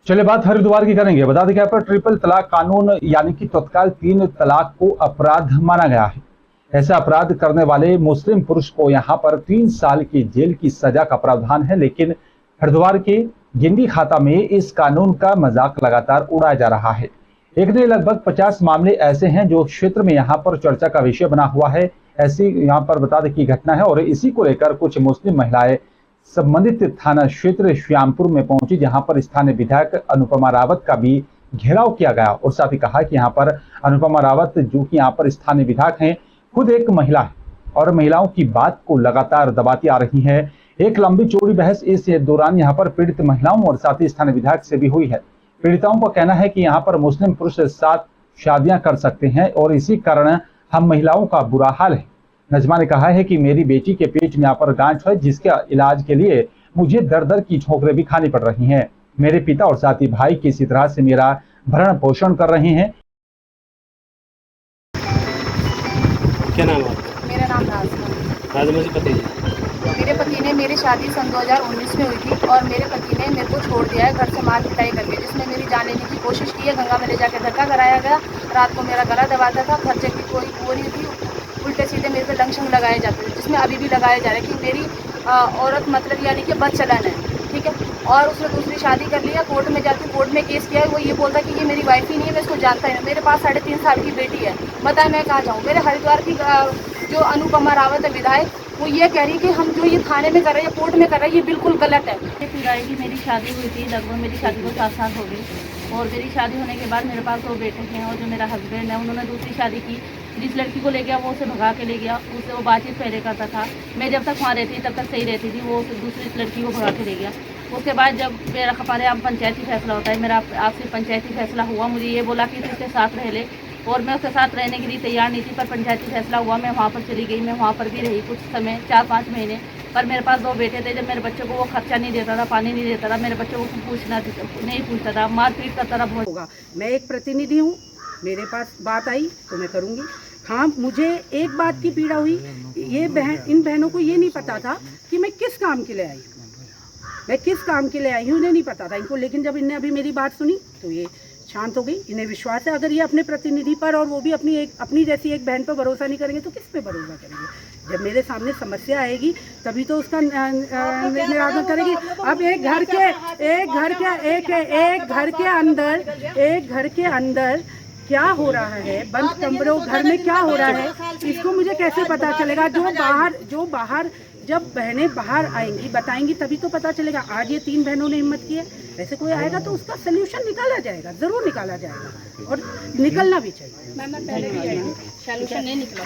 चलिए बात हरिद्वार की करेंगे। बता दें कि यहाँ पर ट्रिपल तलाक कानून यानी कि तत्काल 3 तलाक को अपराध माना गया है। ऐसा अपराध करने वाले मुस्लिम पुरुष को यहाँ पर 3 साल की जेल की सजा का प्रावधान है। लेकिन हरिद्वार के गिंडी खाता में इस कानून का मजाक लगातार उड़ाया जा रहा है। एक नहीं लगभग 50 मामले ऐसे हैं जो क्षेत्र में यहाँ पर चर्चा का विषय बना हुआ है। ऐसी यहाँ पर बता दें कि घटना है और इसी को लेकर कुछ मुस्लिम महिलाएं संबंधित थाना क्षेत्र श्यामपुर में पहुंची, जहां पर स्थानीय विधायक अनुपमा रावत का भी घेराव किया गया और साथ ही कहा कि यहां पर अनुपमा रावत जो कि यहां पर स्थानीय विधायक हैं, खुद एक महिला है और महिलाओं की बात को लगातार दबाती आ रही है। एक लंबी चौड़ी बहस इस दौरान यहां पर पीड़ित महिलाओं और साथ ही स्थानीय विधायक से भी हुई है। पीड़िताओं का कहना है कि यहाँ पर मुस्लिम पुरुष के साथ शादियां कर सकते हैं और इसी कारण हम महिलाओं का बुरा हाल है। नजमा ने कहा है कि मेरी बेटी के पेट में यहाँ पर गांठ है, जिसके इलाज के लिए मुझे दर दर की ठोकरें भी खानी पड़ रही हैं। मेरे पिता और साथ ही भाई किसी तरह से मेरा भरण पोषण कर रहे हैं। क्या नाम है आपका? मेरा नाम नाज़मा। नाज़मा जी, पति जी? मेरे पति ने, मेरी शादी सन 2019 में हुई थी और मेरे पति ने मेरे को छोड़ दिया है घर से मार पिटाई करके, जिसमें मेरी जान लेने की कोशिश की है। गंगा में ले जाकर धक्का कराया गया। रात को मेरा गला दबाता था। खर्चे की कोई वो नहीं थी। उल्टे सीधे मेरे पे लंचंग लगाए जाते थे, जिसमें अभी भी लगाए जा रहे हैं कि मेरी औरत मतलब यानी कि बदचलन है, ठीक है। और उसने दूसरी शादी कर लिया। कोर्ट में जाके कोर्ट में केस किया है। वो ये बोलता है कि ये मेरी वाइफ ही नहीं है, मैं इसको जानता ही नहीं। मेरे पास 3.5 साल की बेटी है। बताए मैं कहाँ जाऊँ। मेरे हरिद्वार की जो अनुपमा रावत है विधायक, वो ये कह रही है कि हम जो ये थाने में कर रहे हैं, कोर्ट में कर रहे हैं, ये बिल्कुल गलत है। की मेरी शादी हुई थी, लगभग मेरी शादी को 7 साल हो गई और मेरी शादी होने के बाद मेरे पास 2 बेटे हैं और जो मेरा हस्बैंड है उन्होंने दूसरी शादी की। जिस लड़की को ले गया वो उसे भगा के ले गया। उससे वो बातचीत पहले करता था। मैं जब तक वहाँ रहती तब तक सही रहती थी। वो दूसरी लड़की को भगा के ले गया। उसके बाद जब मेरा हमारे यहाँ पंचायती फैसला होता है, मेरा आपसे पंचायती फैसला हुआ, मुझे ये बोला कि उसके साथ रह ले और मैं उसके साथ रहने के लिए तैयार नहीं थी। पर पंचायती फैसला हुआ, मैं वहाँ पर चली गई। मैं वहाँ पर भी रही कुछ समय, 4-5 महीने। पर मेरे पास 2 बेटे थे। जब मेरे बच्चों को वो खर्चा नहीं देता था, पानी नहीं देता था, मेरे बच्चों को नहीं पूछता था, मारपीट करता था बहुत। होगा। मैं एक प्रतिनिधि हूँ, मेरे पास बात आई तो मैं करूँगी। हाँ, मुझे एक बात की पीड़ा हुई। इन बहनों को ये नहीं पता था कि मैं किस काम के लिए आई हूँ, मैं किस काम के लिए आई हूँ, इन्हें नहीं पता था इनको। लेकिन जब इन्हें अभी मेरी बात सुनी तो ये शांत हो गई। इन्हें विश्वास है, अगर ये अपने प्रतिनिधि पर और वो भी अपनी जैसी एक बहन पर भरोसा नहीं करेंगे तो किस पे भरोसा करेंगे। जब मेरे सामने समस्या आएगी तभी तो उसका निराकरण करेगी। अब एक घर के अंदर क्या हो रहा है, बंद कमरों घर में क्या हो रहा है, इसको मुझे कैसे पता चलेगा। जो बाहर जब बहनें बाहर आएंगी बताएंगी तभी तो पता चलेगा। आज ये 3 बहनों ने हिम्मत की है, ऐसे कोई आएगा तो उसका सल्यूशन निकाला जाएगा, जरूर निकाला जाएगा और निकलना भी चाहिए। सल्यूशन नहीं निकला।